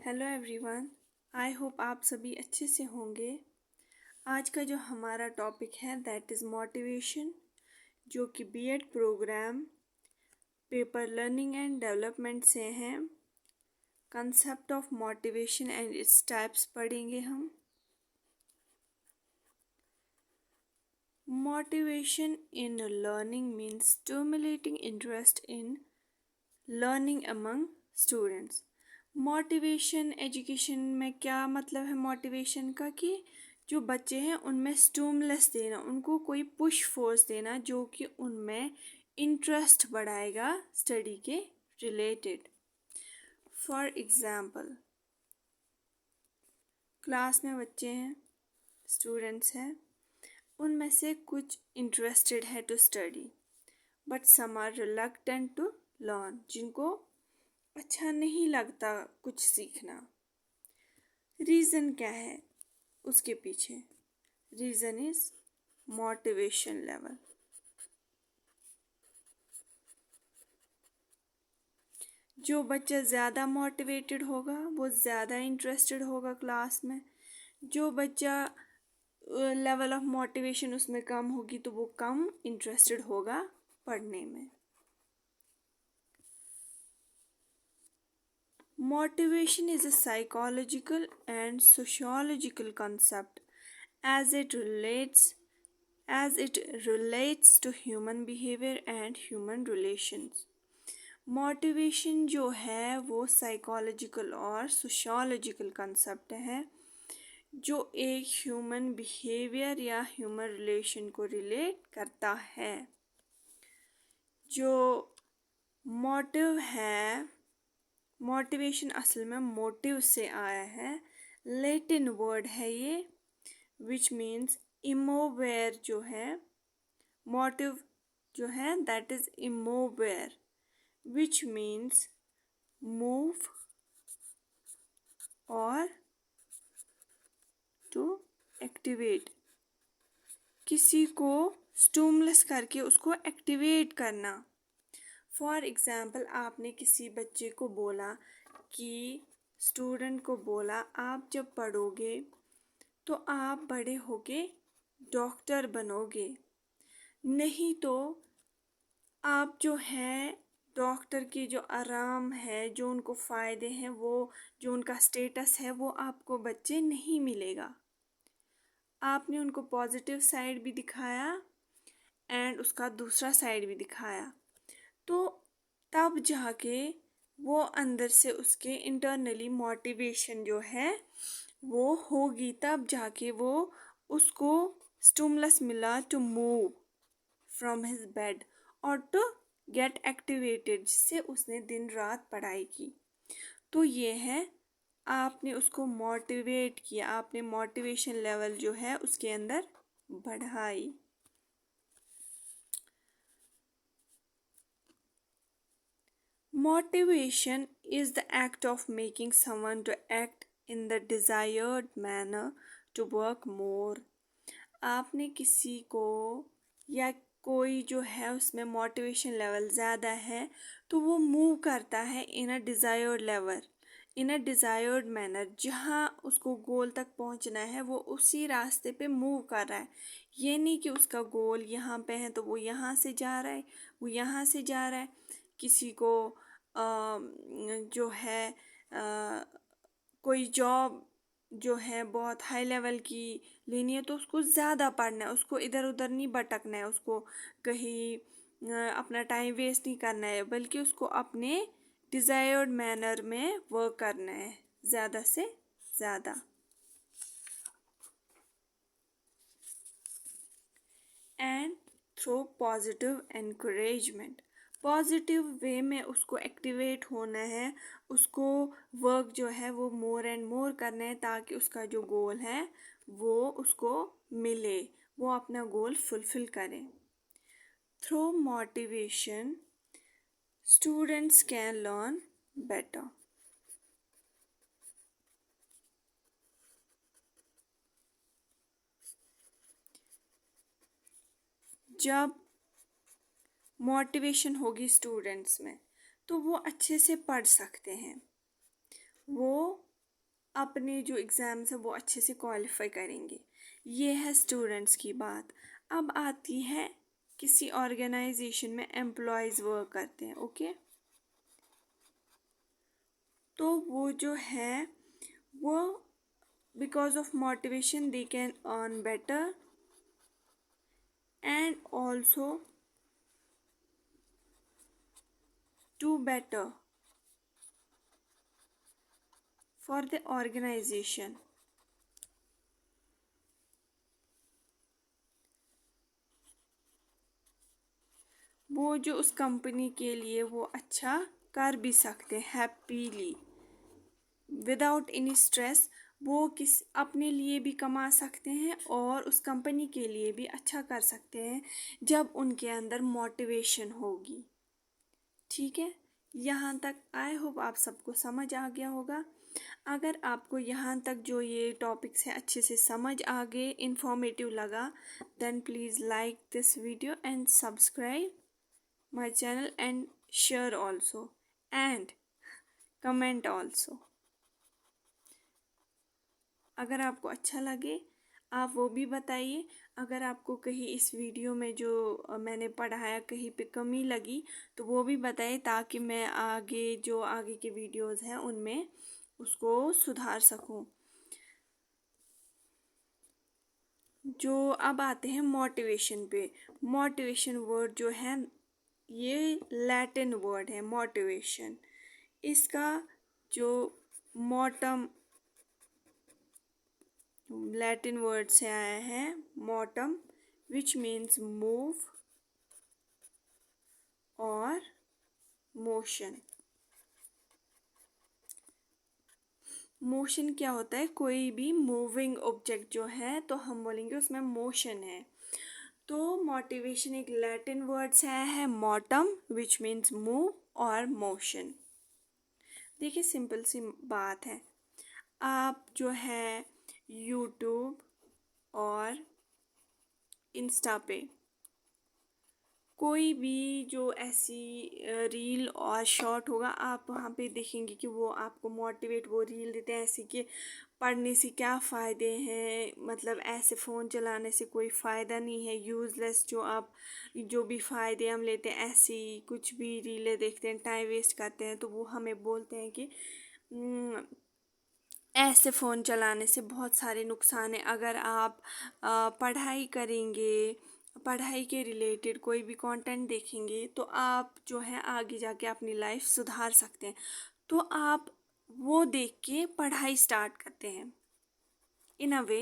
Hello everyone. I hope आप सभी अच्छे से होंगे। आज का जो हमारा टॉपिक है दैट इज़ मोटिवेशन, जो कि BEd programme paper learning and development से हैं। Concept of motivation and its types पढ़ेंगे हम। Motivation in learning means stimulating interest in learning among students. Motivation education में क्या मतलब है मोटिवेशन का कि जो बच्चे हैं उनमें स्टिमुलस देना, उनको कोई पुश फोर्स देना जो कि उनमें इंटरेस्ट बढ़ाएगा स्टडी के रिलेटेड। फॉर एग्जाम्पल, क्लास में बच्चे हैं, स्टूडेंट्स हैं, उनमें से कुछ इंटरेस्टेड है to study but some are reluctant to learn, जिनको अच्छा नहीं लगता कुछ सीखना। रीज़न क्या है उसके पीछे? Reason is motivation level. जो बच्चा ज़्यादा मोटिवेटेड होगा वो ज़्यादा इंटरेस्टेड होगा क्लास में। जो बच्चा लेवल ऑफ मोटिवेशन उसमें कम होगी तो वो कम इंटरेस्टेड होगा पढ़ने में। Motivation is a psychological and sociological concept as it relates to human behavior and human relations. Motivation जो है वो साइकोलॉजिकल और सोशियोलॉजिकल कंसेप्ट है जो एक ह्यूमन बिहेवियर या ह्यूमन रिलेशन को रिलेट करता है। जो मोटिव है, मोटिवेशन असल में मोटिव से आया है, लैटिन वर्ड है ये, विच मीन्स इमोवेयर। जो है मोटिव जो है that is emovere, which means move और टू एक्टिवेट। किसी को स्टिमुलस करके उसको एक्टिवेट करना। फॉर एग्जाम्पल, आपने किसी बच्चे को बोला कि स्टूडेंट को बोला आप जब पढ़ोगे तो आप बड़े होके डॉक्टर बनोगे, नहीं तो आप जो है डॉक्टर की जो आराम है, जो उनको फ़ायदे हैं, वो जो उनका स्टेटस है वो आपको बच्चे नहीं मिलेगा। आपने उनको पॉजिटिव साइड भी दिखाया एंड उसका दूसरा साइड भी दिखाया, तो तब जाके वो अंदर से उसके इंटरनली मोटिवेशन जो है वो होगी, तब जाके वो उसको स्टिमुलस मिला to move from his bed और टू गेट एक्टिवेटेड, जिससे उसने दिन रात पढ़ाई की। तो ये है, आपने उसको मोटिवेट किया, आपने मोटिवेशन लेवल जो है उसके अंदर बढ़ाई। Motivation is the act of making someone to act in the desired manner to work more. आपने किसी को या कोई जो है उसमें मोटिवेशन लेवल ज़्यादा है तो वो मूव करता है इन अ डिज़ायर्ड लेवल, इन अ डिज़ायर्ड मैनर। जहाँ उसको गोल तक पहुँचना है वो उसी रास्ते पे मूव कर रहा है। ये नहीं कि उसका गोल यहाँ पे है तो वो यहाँ से जा रहा है, वो यहाँ से जा रहा है। किसी को जो है कोई जॉब जो है बहुत हाई लेवल की लेनी है तो उसको ज़्यादा पढ़ना है, उसको इधर उधर नहीं भटकना है, उसको कहीं अपना टाइम वेस्ट नहीं करना है, बल्कि उसको अपने डिज़ायर्ड मैनर में वर्क करना है ज़्यादा से ज़्यादा। And through positive encouragement, positive way में उसको एक्टिवेट होना है, उसको वर्क जो है वो मोर एंड मोर करना है ताकि उसका जो गोल है वो उसको मिले, वो अपना गोल फुलफिल करे। Through motivation students can learn better. जब मोटिवेशन होगी स्टूडेंट्स में तो वो अच्छे से पढ़ सकते हैं, वो अपने जो एग्ज़ाम्स है वो अच्छे से क्वालिफाई करेंगे। ये है स्टूडेंट्स की बात। अब आती है किसी ऑर्गेनाइजेशन में एम्प्लॉयज़ वर्क करते हैं, ओके। तो वो जो है वो because of motivation they can earn better and also do better for the organization. वो जो उस कंपनी के लिए वो अच्छा कर भी सकते हैं हैप्पीली विदाउट एनी स्ट्रेस। वो किस अपने लिए भी कमा सकते हैं और उस कंपनी के लिए भी अच्छा कर सकते हैं जब उनके अंदर मोटिवेशन होगी। ठीक है, यहाँ तक आई होप आप सबको समझ आ गया होगा। अगर आपको यहाँ तक जो ये टॉपिक्स है अच्छे से समझ आ गए, इंफॉर्मेटिव लगा, then please like this video and subscribe my channel and share also and comment also. अगर आपको अच्छा लगे आप वो भी बताइए। अगर आपको कहीं इस वीडियो में जो मैंने पढ़ाया कहीं पे कमी लगी तो वो भी बताइए ताकि मैं आगे जो आगे के वीडियोस हैं उनमें उसको सुधार सकूं। जो अब आते हैं मोटिवेशन पे। मोटिवेशन वर्ड जो है ये लैटिन वर्ड है मोटिवेशन। इसका जो मोटम लैटिन वर्ड से आया है मोटम विच मीन्स मूव और मोशन। मोशन क्या होता है? कोई भी मूविंग ऑब्जेक्ट जो है तो हम बोलेंगे उसमें मोशन है। तो मोटिवेशन एक लैटिन वर्ड से आया है मोटम विच मीन्स मूव और मोशन। देखिए सिंपल सी बात है, आप जो है यूट्यूब और इंस्टा पे कोई भी जो ऐसी रील और शॉर्ट होगा आप वहाँ पे देखेंगे कि वो आपको मोटिवेट वो रील देते हैं ऐसे कि पढ़ने से क्या फ़ायदे हैं, मतलब ऐसे फ़ोन चलाने से कोई फ़ायदा नहीं है, यूज़लेस जो आप जो भी फ़ायदे हम लेते हैं ऐसी कुछ भी रीलें देखते हैं टाइम वेस्ट करते हैं। तो वो हमें बोलते हैं कि ऐसे फ़ोन चलाने से बहुत सारे नुकसान हैं। अगर आप पढ़ाई करेंगे, पढ़ाई के रिलेटेड कोई भी कंटेंट देखेंगे तो आप जो है आगे जाके अपनी लाइफ सुधार सकते हैं। तो आप वो देख के पढ़ाई स्टार्ट करते हैं। इन अ वे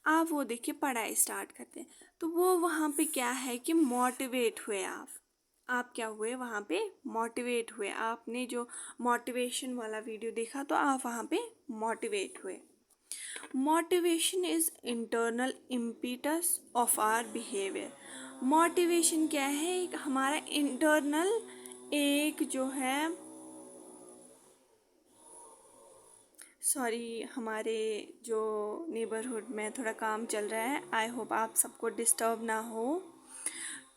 आप वो देख के पढ़ाई स्टार्ट करते हैं तो वो वहाँ पे क्या है कि मोटिवेट हुए आप क्या हुए वहाँ पे मोटिवेट हुए। आपने जो मोटिवेशन वाला वीडियो देखा तो आप वहाँ पे मोटिवेट हुए। Motivation is internal impetus of our behaviour. मोटिवेशन क्या है? एक हमारा इंटरनल एक जो है हमारे जो नेबरहुड में थोड़ा काम चल रहा है, आई होप आप सबको डिस्टर्ब ना हो।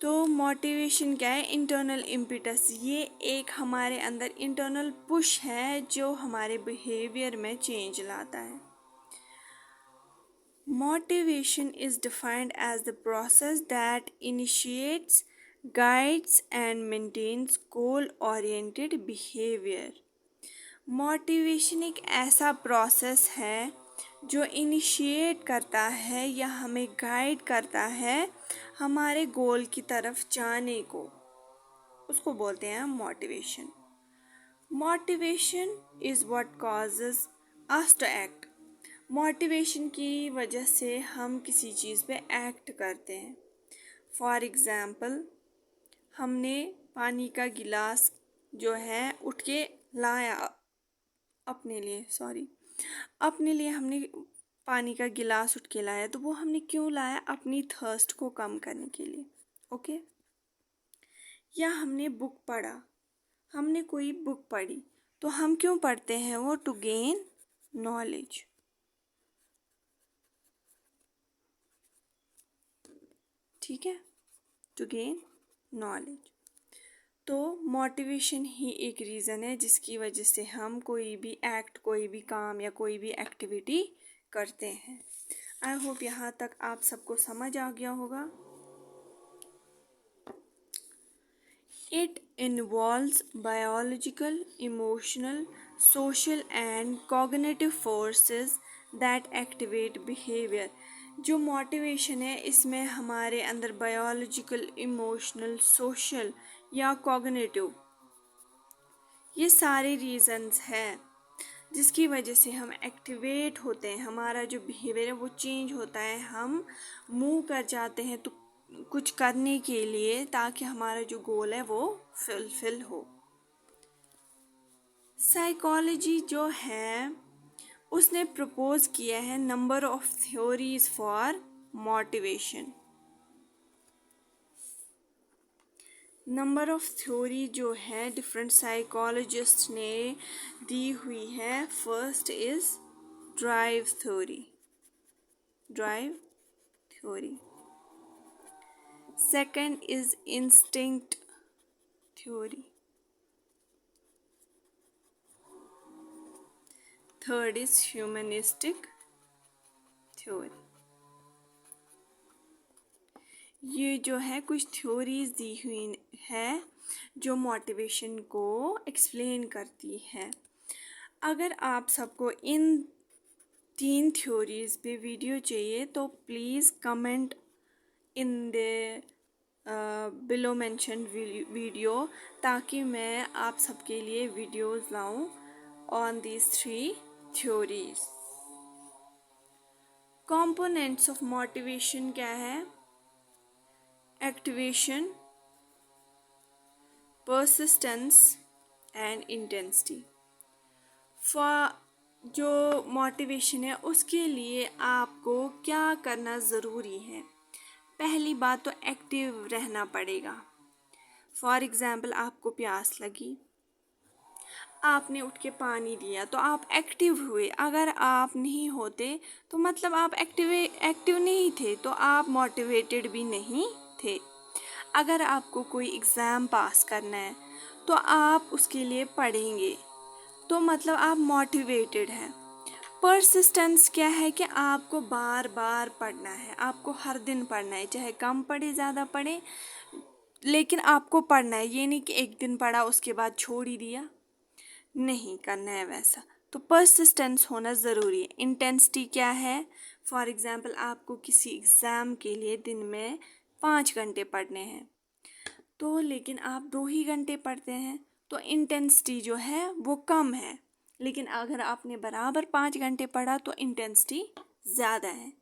तो मोटिवेशन क्या है? Internal impetus. ये एक हमारे अंदर इंटरनल पुश है जो हमारे बिहेवियर में चेंज लाता है। Motivation is defined as the process that initiates, guides and maintains goal oriented behaviour. Motivation एक ऐसा प्रोसेस है जो इनिशिएट करता है या हमें गाइड करता है हमारे गोल की तरफ जाने को, उसको बोलते हैं motivation. Motivation is what causes us to act. Motivation की वजह से हम किसी चीज़ पे एक्ट करते हैं। फॉर एग्ज़ाम्पल हमने पानी का गिलास जो है उठ के लाया अपने लिए हमने पानी का गिलास उठ के लाया। तो वो हमने क्यों लाया? अपनी थर्स्ट को कम करने के लिए, ओके। या हमने बुक पढ़ा, हमने कोई बुक पढ़ी तो हम क्यों पढ़ते हैं? वो टू गेन नॉलेज, ठीक है, टू गेन नॉलेज। तो मोटिवेशन ही एक रीज़न है जिसकी वजह से हम कोई भी काम या कोई भी एक्टिविटी करते हैं। आई होप यहाँ तक आप सबको समझ आ गया होगा। It involves biological, emotional, social and cognitive forces that activate behavior। जो मोटिवेशन है इसमें हमारे अंदर बायोलॉजिकल, इमोशनल, सोशल या कॉग्निटिव ये सारे रीजंस हैं जिसकी वजह से हम एक्टिवेट होते हैं, हमारा जो बिहेवियर है वो चेंज होता है, हम मूव कर जाते हैं तो कुछ करने के लिए ताकि हमारा जो गोल है वो फुलफिल हो। साइकोलॉजी जो है उसने प्रपोज किया है number of theories for motivation. Number of theory जो है डिफरेंट साइकोलॉजिस्ट ने दी हुई है। First is drive theory. Second is instinct theory. Third is humanistic theory. ये जो है कुछ थ्योरीज दी हुई है जो मोटिवेशन को एक्सप्लेन करती है। अगर आप सबको इन 3 थ्योरीज पे वीडियो चाहिए तो please comment in the below mention video ताकि मैं आप सबके लिए वीडियोस लाऊं on these 3 theories. Components of motivation क्या है? Activation, persistence and intensity. जो मोटिवेशन है उसके लिए आपको क्या करना ज़रूरी है? पहली बात तो एक्टिव रहना पड़ेगा। फॉर एग्ज़ाम्पल आपको प्यास लगी, आपने उठ के पानी दिया तो आप एक्टिव हुए। अगर आप नहीं होते तो मतलब आप एक्टिव नहीं थे, तो आप मोटिवेटेड भी नहीं थे। अगर आपको कोई एग्ज़ाम पास करना है तो आप उसके लिए पढ़ेंगे, तो मतलब आप मोटिवेटेड हैं। परसिस्टेंस क्या है कि आपको बार बार पढ़ना है, आपको हर दिन पढ़ना है, चाहे कम पढ़े ज़्यादा पढ़े, लेकिन आपको पढ़ना है। ये नहीं कि एक दिन पढ़ा उसके बाद छोड़ ही दिया, नहीं करना है वैसा। तो परसिस्टेंस होना ज़रूरी है। इंटेंसिटी क्या है? फॉर एग्ज़ाम्पल आपको किसी एग्ज़ाम के लिए दिन में 5 घंटे पढ़ने हैं, तो लेकिन आप 2 ही घंटे पढ़ते हैं, तो इंटेंसिटी जो है वो कम है। लेकिन अगर आपने बराबर 5 घंटे पढ़ा तो इंटेंसिटी ज़्यादा है।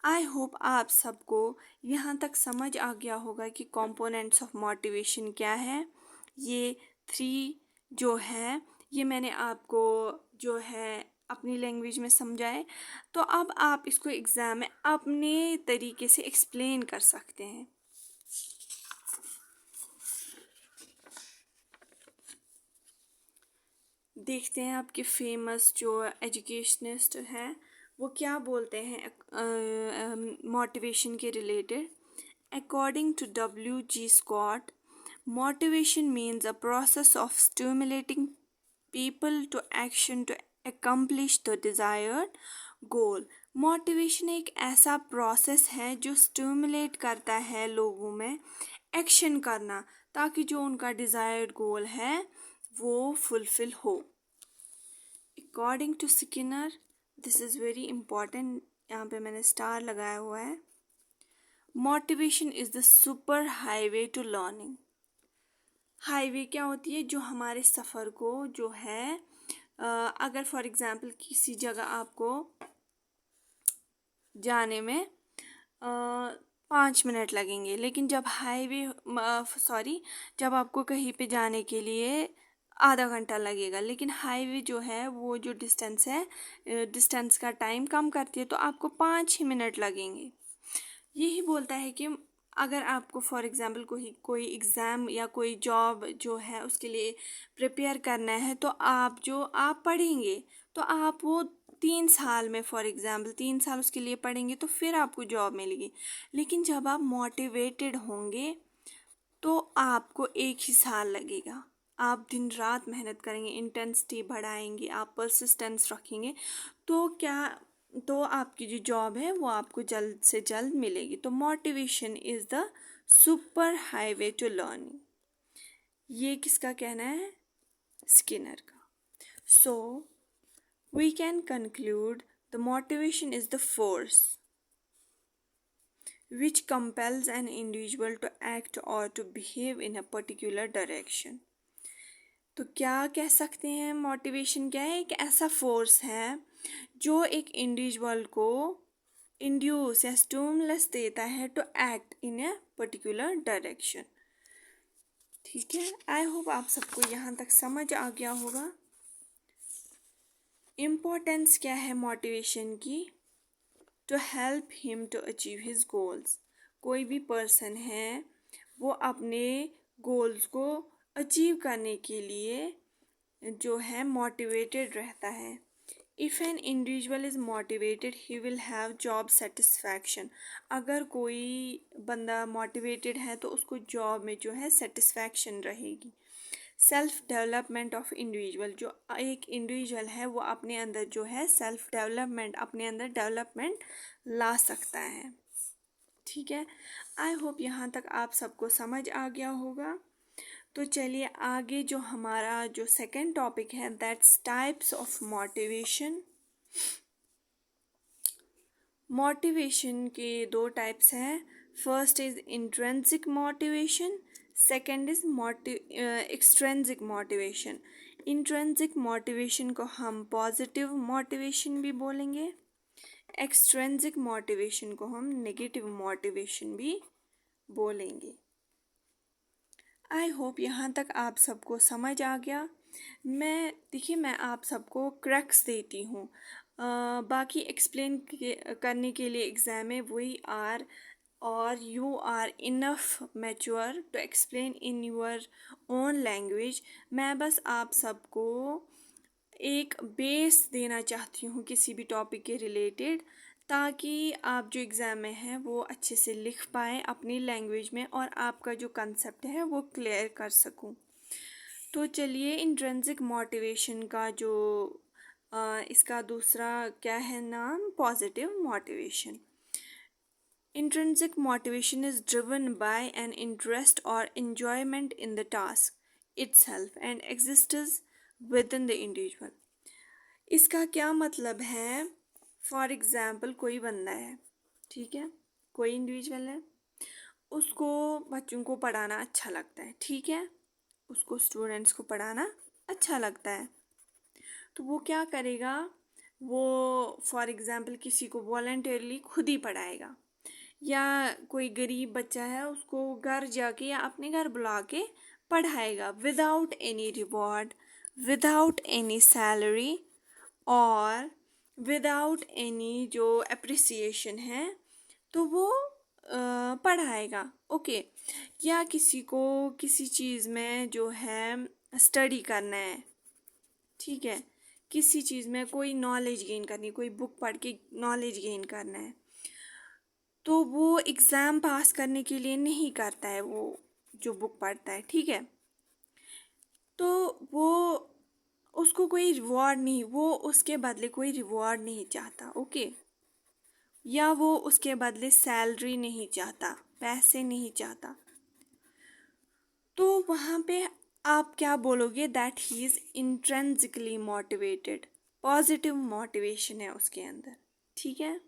आई होप आप सबको यहाँ तक समझ आ गया होगा कि कंपोनेंट्स ऑफ मोटिवेशन क्या है। ये 3 जो है ये मैंने आपको जो है अपनी लैंग्वेज में समझाए, तो अब आप इसको एग्ज़ाम में अपने तरीके से एक्सप्लेन कर सकते हैं। देखते हैं आपके फेमस जो एजुकेशनिस्ट हैं वो क्या बोलते हैं मोटिवेशन के related. According to W.G. Scott, motivation means a process of stimulating people to action to accomplish the desired goal। Motivation एक ऐसा प्रोसेस है जो स्टिमुलेट करता है लोगों में एक्शन करना, ताकि जो उनका डिज़ायर्ड गोल है वो फुलफिल हो। According to Skinner, this is very important, यहाँ पे मैंने स्टार लगाया हुआ है। Motivation is the super highway to learning. Highway क्या होती है? जो हमारे सफ़र को जो है अगर फॉर एग्ज़ाम्पल किसी जगह आपको जाने में 5 मिनट लगेंगे, लेकिन जब आपको कहीं पे जाने के लिए आधा घंटा लगेगा, लेकिन हाईवे जो है वो जो डिस्टेंस है, डिस्टेंस का टाइम कम करती है, तो आपको 5 ही मिनट लगेंगे। यही बोलता है कि अगर आपको फॉर एग्ज़ाम्पल कोई एग्ज़ाम या कोई जॉब जो है उसके लिए प्रिपेयर करना है, तो आप पढ़ेंगे तो आप वो 3 साल में फॉर एग्ज़ाम्पल 3 साल उसके लिए पढ़ेंगे तो फिर आपको जॉब मिलेगी। लेकिन जब आप मोटिवेटेड होंगे तो आपको एक ही साल लगेगा। आप दिन रात मेहनत करेंगे, इंटेंसिटी बढ़ाएंगे, आप परसिस्टेंस रखेंगे, तो तो आपकी जो जॉब है वो आपको जल्द से जल्द मिलेगी। तो motivation is the super highway to learning, ये किसका कहना है? स्किनर का। So we can conclude the motivation is the force which compels an individual to act or to behave in a particular direction। तो क्या कह सकते हैं? मोटिवेशन क्या है? एक ऐसा फोर्स है जो एक इंडिविजुअल को इंड्यूस या स्टिमुलस देता है to act in a particular direction. ठीक है, आई होप आप सबको यहाँ तक समझ आ गया होगा। इम्पोर्टेंस क्या है मोटिवेशन की? To help him to achieve his goals. कोई भी पर्सन है वो अपने गोल्स को अचीव करने के लिए जो है मोटिवेटेड रहता है। If an individual is motivated he will have job satisfaction. अगर कोई बंदा मोटिवेटेड है तो उसको जॉब में जो है सेटिस्फैक्शन रहेगी। सेल्फ डेवलपमेंट ऑफ इंडिविजुअल, जो एक इंडिविजुअल है वो अपने अंदर जो है सेल्फ डेवलपमेंट, अपने अंदर डेवलपमेंट ला सकता है। ठीक है, आई होप यहाँ तक आप सबको समझ आ गया होगा। तो चलिए आगे जो हमारा जो सेकंड टॉपिक है, that's types of motivation. Motivation के दो टाइप्स हैं। First is intrinsic motivation, second is extrinsic motivation. Intrinsic motivation को हम पॉजिटिव मोटिवेशन भी बोलेंगे, एक्सट्रिंसिक मोटिवेशन को हम नेगेटिव मोटिवेशन भी बोलेंगे। आई होप यहाँ तक आप सबको समझ आ गया। देखिए मैं आप सबको क्रैक्स देती हूँ, बाकी एक्सप्लेन करने के लिए एग्ज़ाम में वी आर और you are enough mature to explain in your own language. मैं बस आप सबको एक बेस देना चाहती हूँ किसी भी टॉपिक के रिलेटेड, ताकि आप जो एग्ज़ाम में हैं वो अच्छे से लिख पाएँ अपनी लैंग्वेज में और आपका जो कंसेप्ट है वो क्लियर कर सकूँ। तो चलिए इंट्रिंसिक मोटिवेशन का जो इसका दूसरा क्या है नाम, positive motivation. Intrinsic motivation is driven by an interest or enjoyment in the task itself and exists within the individual। इसका क्या मतलब है? फॉर एग्ज़ाम्पल कोई बंदा है, ठीक है, कोई इंडिविजुअल है, उसको बच्चों को पढ़ाना अच्छा लगता है, ठीक है, उसको स्टूडेंट्स को पढ़ाना अच्छा लगता है, तो वो क्या करेगा? वो फॉर एग्ज़ाम्पल किसी को वॉलंटियरली खुद ही पढ़ाएगा, या कोई गरीब बच्चा है उसको घर जाके या अपने घर बुला के पढ़ाएगा without any reward, without any salary और विदाउट एनी जो अप्रिसिएशन है, तो वो पढ़ाएगा। ओके, या किसी को किसी चीज़ में जो है स्टडी करना है, ठीक है, किसी चीज़ में कोई नॉलेज गेन करनी, कोई बुक पढ़ के नॉलेज गेन करना है, तो वो एग्ज़ाम पास करने के लिए नहीं करता है वो जो बुक पढ़ता है, ठीक है, तो वो उसको कोई रिवॉर्ड नहीं, वो उसके बदले कोई रिवॉर्ड नहीं चाहता, ओके, या वो उसके बदले सैलरी नहीं चाहता, पैसे नहीं चाहता, तो वहाँ पे आप क्या बोलोगे? That he is intrinsically motivated, positive motivation है उसके अंदर, ठीक है।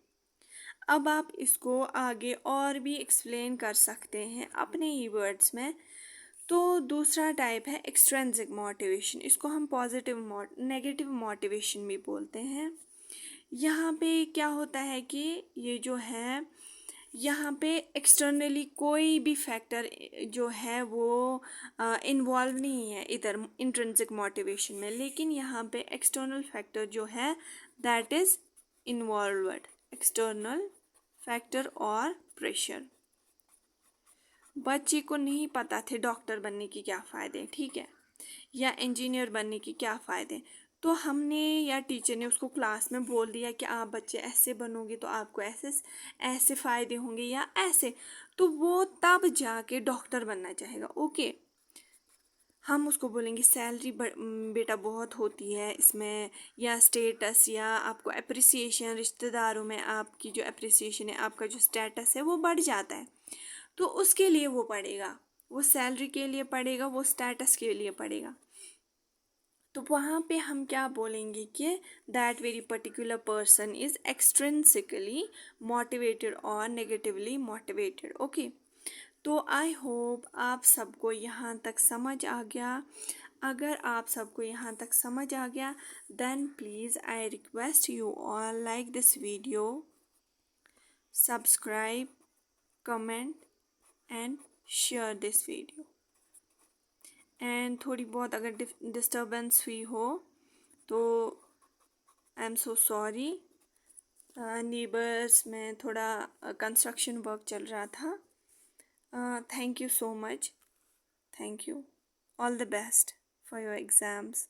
अब आप इसको आगे और भी एक्सप्लेन कर सकते हैं अपने ही वर्ड्स में। तो दूसरा टाइप है एक्सट्रिंसिक मोटिवेशन, इसको हम पॉजिटिव नेगेटिव मोटिवेशन भी बोलते हैं। यहाँ पे क्या होता है कि ये जो है यहाँ पे एक्सटर्नली कोई भी फैक्टर जो है वो इन्वॉल्व नहीं है इधर इंट्रिंसिक मोटिवेशन में, लेकिन यहाँ पे एक्सटर्नल फैक्टर जो है that is involved, external factor और प्रेशर। बच्चे को नहीं पता थे डॉक्टर बनने के क्या फ़ायदे, ठीक है, या इंजीनियर बनने के क्या फ़ायदे, तो हमने या टीचर ने उसको क्लास में बोल दिया कि आप बच्चे ऐसे बनोगे तो आपको ऐसे ऐसे फ़ायदे होंगे या ऐसे, तो वो तब जाके डॉक्टर बनना चाहेगा। ओके, हम उसको बोलेंगे सैलरी बेटा बहुत होती है इसमें, या स्टेटस, या आपको अप्रिसिएशन, रिश्तेदारों में आपकी जो अप्रिसिएशन है, आपका जो स्टेटस है वो बढ़ जाता है। तो उसके लिए वो पढ़ेगा, वो सैलरी के लिए पढ़ेगा, वो स्टेटस के लिए पढ़ेगा। तो वहाँ पे हम क्या बोलेंगे कि that very particular person is extrinsically motivated और नेगेटिवली मोटिवेटेड। ओके, तो आई होप आप सबको यहाँ तक समझ आ गया। अगर आप सबको यहाँ तक समझ आ गया, then please I request you all like this video, subscribe, comment and share this video. And थोड़ी बहुत अगर डिस्टर्बेंस हुई हो तो I am so sorry. Neighbours में थोड़ा कंस्ट्रक्शन वर्क चल रहा था। Thank you so much. Thank you. All the best for your exams.